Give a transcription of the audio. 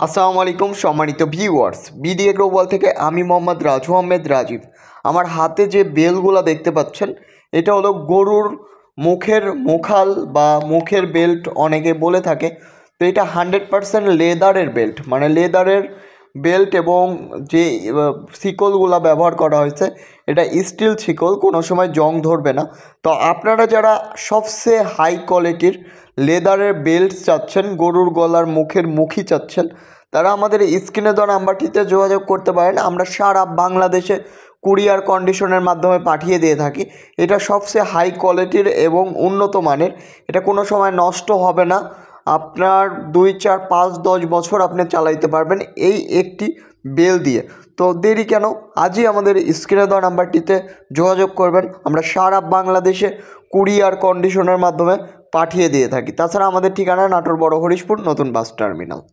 আসসালামু আলাইকুম সম্মানিত ভিউয়ার্স, বিডি এগ্রোওয়াল থেকে আমি মোহাম্মদ রাজু আহমেদ রাজীব। আমার হাতে যে বেলগুলো দেখতে পাচ্ছেন, এটা হলো গরুর মুখের মুখাল বা মুখের বেল্ট অনেকে বলে থাকে। তো এটা 100% লেদারের বেল্ট, মানে লেদারের বেল্ট, এবং যে শিকলগুলো ব্যবহার করা হয়েছে এটা স্টিল শিকল, কোনো সময় জং ধরবে না। তো আপনারা যারা সবচেয়ে হাই কোয়ালিটির লেদারের বেল্ট চাচ্ছেন, গরুর গলার মুখের মুখি চাচ্ছেন, তারা আমাদের স্ক্রিনে দেওয়া নাম্বারটিতে যোগাযোগ করতে পারেন। আমরা সারা বাংলাদেশে কুরিয়ার কন্ডিশনের মাধ্যমে পাঠিয়ে দিয়ে থাকি। এটা সবচেয়ে হাই কোয়ালিটির এবং উন্নত মানের। এটা কোনো সময় নষ্ট হবে না। আপনার 2, 4, 5, 10 বছর আপনি চালাইতে পারবেন এই একটি বেল দিয়ে। তো দেরি কেন, আজই আমাদের স্ক্রিনে দেওয়া নাম্বারটিতে যোগাযোগ করবেন। আমরা সারা বাংলাদেশে কুরিয়ার কন্ডিশনের মাধ্যমে পাঠিয়ে দিয়ে থাকি। তাছাড়া আমাদের ঠিকানা নাটোর বড় হরিশপুর নতুন বাস টার্মিনাল।